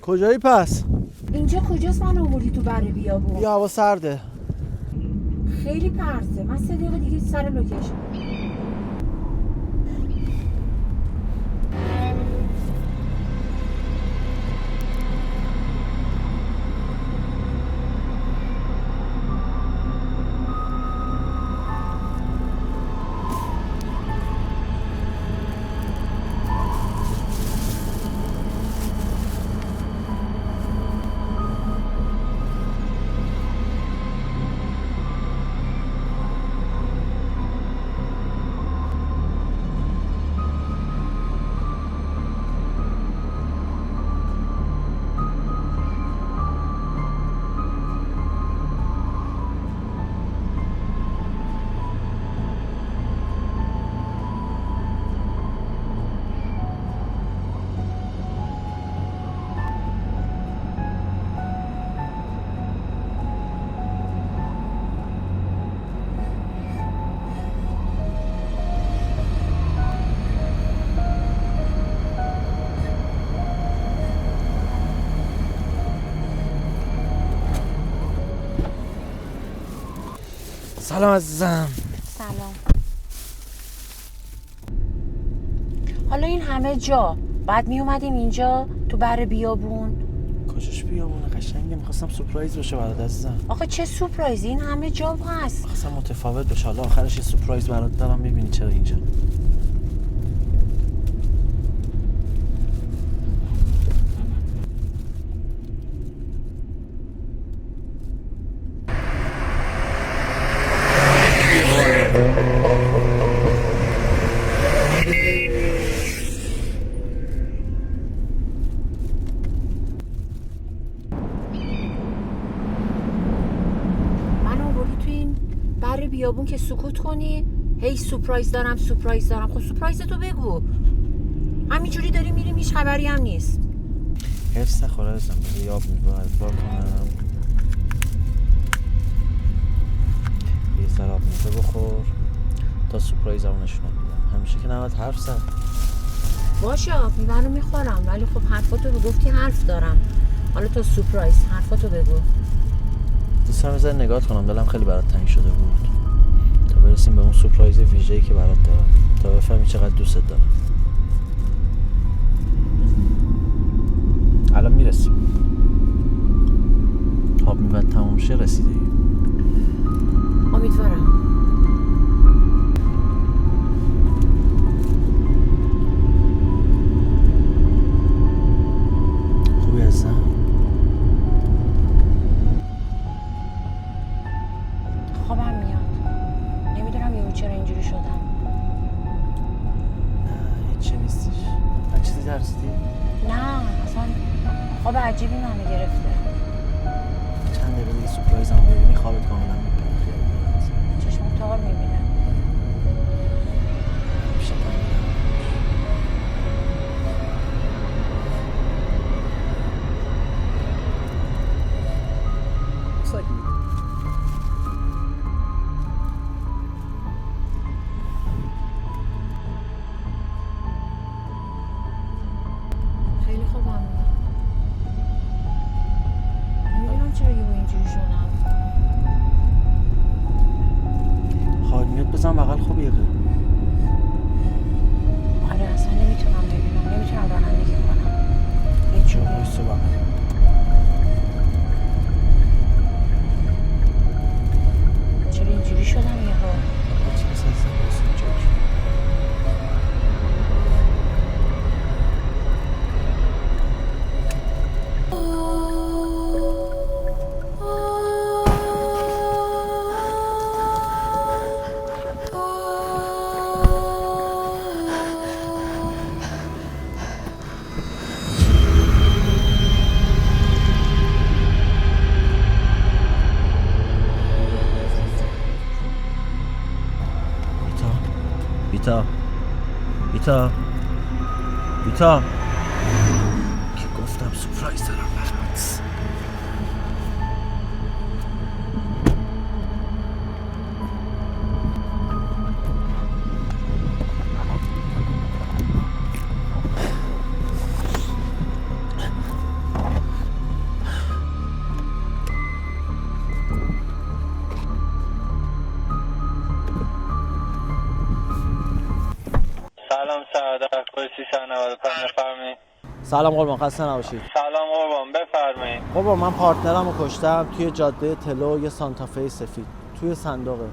کجایی پس؟ اینجا کجاست من آوردی تو بر بیابون؟ بیا هوا سرده. خیلی پرته. من 3 دقیقه دیگه سر لوکیشن. سلام عزیزم. سلام. حالا این همه جا بعد می اومدیم اینجا تو بر بیابون. کجاش بیابونه قشنگه؟ میخواستم سورپرایز باشه برات عزیزم. آخه چه سورپرایزی؟ این همه جا هست. میخواستم متفاوت بشه. حالا آخرش یه سورپرایز برات دارم. میبینی چرا اینجا. بیابون که سکوت کنی هی سورپرایز دارم. خب سورپرایز تو بگو. همینجوری داری میریم هیچ خبری هم نیست. حفظ نخوره ازم. بذار یاب میبار کنم. یه سر آب میبه بخور تا سورپرایز همون نشونم میدم. همیشه که نباید حرف زد. باشه آب میبرم میخورم، ولی خب حرفاتو بگفتی حرف دارم. حالا تا سورپرایز حرفاتو بگو. دوست دارم بذار نگات کنم. دلم خیلی برات تنگ شده بود تا برسیم به اون سورپرایز ویژه‌ای که برات دارم، تا بفهمی چقدر دوستت دارم. الان میرسیم. آب میبند تموم شه رسیدی. امیدوارم. خوبی عزیزم؟ خوابم میاد. نمیدونم یهو چرا اینجوری شدم. نه هیچی نیستش. از چیزی ترسیدی؟ نه اصلا خواب عجیبی منو گرفته. چند دقیقه دیگه سورپرایز هم ببینی خوابت کاملا میپره. خیلی راحت. چشمم تار میبینه. همیشه فهمیدم. خیلی خوابم میاد. نمیدونم چرا یهو اینجوری شدم. خواب میاد بزن بغل. خوب یقه. آره اصلا نمیتونم ببینم. نمیتونم رانندگی کنم. یه جوری. بایسته بغل. چرا اینجوری شدم یهو؟ هیچی نیست عزیزم. بایسته اینجا اوکی. بیتا که گفتم سورپرایز دارم برات. خود 395 بفرمایید. سلام قربان، خسته نباشید. سلام قربان بفرمایید. قربان من پارتنرمو کشتم توی جاده طلو، یه سانتافه سفید توی صندوقه.